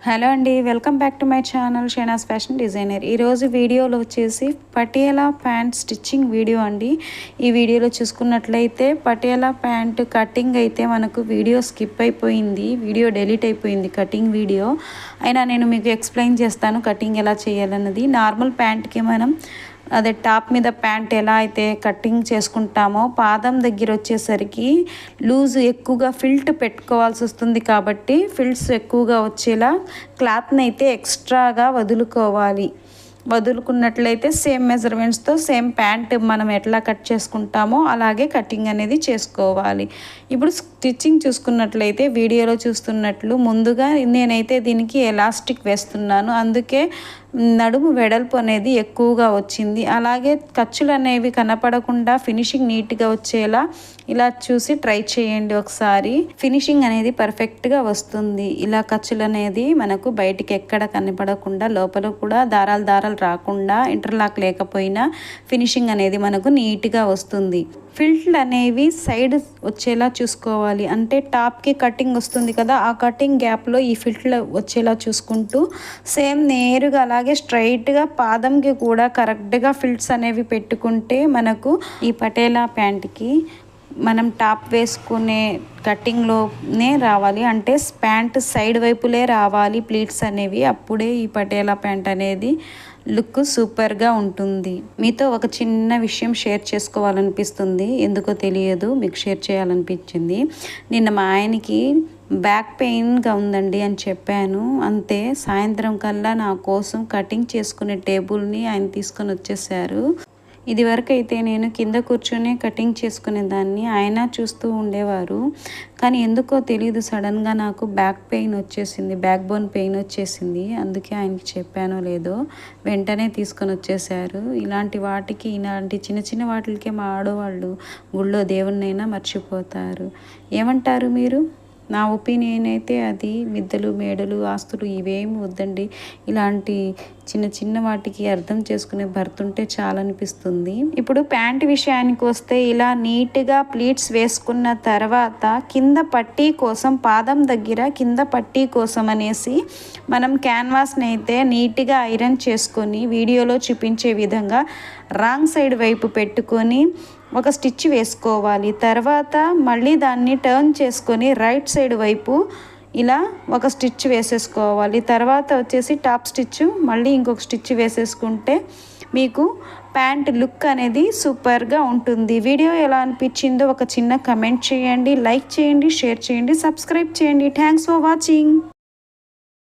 Hello అండి, welcome back to my channel Shaina's fashion designer. ఈరోజు వీడియోలో వచ్చేసి పటియాలా ప్యాంట్ స్టిచ్చింగ్ వీడియో అండి. ఈ వీడియోలో చూసుకున్నట్లయితే పటియాలా ప్యాంట్ కటింగ్ అయితే మనకు వీడియో స్కిప్ అయిపోయింది, వీడియో డిలీట్ అయిపోయింది కటింగ్ వీడియో. అయినా నేను మీకు ఎక్స్ప్లెయిన్ చేస్తాను కటింగ్ ఎలా చేయాలన్నది. నార్మల్ ప్యాంట్కి మనం అదే టాప్ మీద ప్యాంట్ ఎలా అయితే కటింగ్ చేసుకుంటామో పాదం దగ్గర వచ్చేసరికి లూజ్ ఎక్కువగా ఫిల్ట్ పెట్టుకోవాల్సి వస్తుంది. కాబట్టి ఫిల్ట్స్ ఎక్కువగా వచ్చేలా క్లాత్ని అయితే ఎక్స్ట్రాగా వదులుకున్నట్లయితే సేమ్ మెజర్మెంట్స్తో సేమ్ ప్యాంట్ మనం ఎట్లా కట్ చేసుకుంటామో అలాగే కటింగ్ అనేది చేసుకోవాలి. ఇప్పుడు స్టిచ్చింగ్ చూసుకున్నట్లయితే వీడియోలో చూస్తున్నట్లు ముందుగా నేనైతే దీనికి ఎలాస్టిక్ వేస్తున్నాను, అందుకే నడుము వెడల్పు అనేది ఎక్కువగా వచ్చింది. అలాగే ఖర్చులు అనేవి కనపడకుండా ఫినిషింగ్ నీట్గా వచ్చేలా ఇలా చూసి ట్రై చేయండి ఒకసారి. ఫినిషింగ్ అనేది పర్ఫెక్ట్గా వస్తుంది. ఇలా ఖర్చులు అనేది మనకు బయటికి ఎక్కడ కనపడకుండా లోపల కూడా దారాలు రాకుండా ఇంటర్లాక్ లేకపోయినా ఫినిషింగ్ అనేది మనకు నీట్గా వస్తుంది. ఫిల్ట్లు అనేవి సైడ్ వచ్చేలా చూసుకోవాలి. అంటే టాప్కి కటింగ్ వస్తుంది కదా, ఆ కటింగ్ గ్యాప్లో ఈ ఫిల్ట్లు వచ్చేలా చూసుకుంటూ సేమ్ నేరుగా అలాగే స్ట్రైట్గా పాదంకి కూడా కరెక్ట్గా ఫిల్ట్స్ అనేవి పెట్టుకుంటే మనకు ఈ పటేలా ప్యాంట్కి మనం టాప్ వేసుకునే కటింగ్లోనే రావాలి. అంటే ప్యాంట్ సైడ్ వైపులే రావాలి ప్లీట్స్ అనేవి. అప్పుడే ఈ పటేలా ప్యాంట్ అనేది లుక్ సూపర్గా ఉంటుంది. మీతో ఒక చిన్న విషయం షేర్ చేసుకోవాలనిపిస్తుంది, ఎందుకో తెలియదు మీకు షేర్ చేయాలనిపించింది. నిన్న మా ఆయనకి బ్యాక్ పెయిన్గా ఉందండి అని చెప్పాను. అంతే సాయంత్రం కల్లా నా కోసం కటింగ్ చేసుకునే టేబుల్ని ఆయన తీసుకొని వచ్చేసారు. ఇది వరకు అయితే నేను కింద కూర్చొని కటింగ్ చేసుకునేదాన్ని, ఆయన చూస్తూ ఉండేవారు. కానీ ఎందుకో తెలియదు సడన్గా నాకు బ్యాక్ పెయిన్ వచ్చేసింది, బ్యాక్ బోన్ పెయిన్ వచ్చేసింది. అందుకే ఆయనకి చెప్పానో లేదో వెంటనే తీసుకొని వచ్చేసారు. ఇలాంటి వాటికి ఇలాంటి చిన్న చిన్న వాటికే మా ఆడవాళ్ళు గుళ్ళో దేవుణ్ణైనా మర్చిపోతారు. ఏమంటారు మీరు? నా ఒపీనియన్ అయితే అది మిద్దెలు మేడలు ఆస్తులు ఇవేమి వద్దండి. ఇలాంటి చిన్న చిన్న వాటికి అర్థం చేసుకునే భర్త ఉంటే చాలా అనిపిస్తుంది. ఇప్పుడు ప్యాంట్ విషయానికి వస్తే ఇలా నీట్గా ప్లీట్స్ వేసుకున్న తర్వాత కింద పట్టీ కోసం పాదం దగ్గర కింద పట్టీ కోసం అనేసి మనం క్యాన్వాస్ని అయితే నీట్గా ఐరన్ చేసుకొని వీడియోలో చూపించే విధంగా రాంగ్ సైడ్ వైపు పెట్టుకొని ఒక స్టిచ్ వేసుకోవాలి. తర్వాత మళ్ళీ దాన్ని టర్న్ చేసుకొని రైట్ సైడ్ వైపు ఇలా ఒక స్టిచ్ వేసేసుకోవాలి. తర్వాత వచ్చేసి టాప్ స్టిచ్ మళ్ళీ ఇంకొక స్టిచ్ వేసేసుకుంటే మీకు ప్యాంట్ లుక్ అనేది సూపర్గా ఉంటుంది. వీడియో ఎలా అనిపించిందో ఒక చిన్న కమెంట్ చేయండి, లైక్ చేయండి, షేర్ చేయండి, సబ్స్క్రైబ్ చేయండి. Thanks for watching.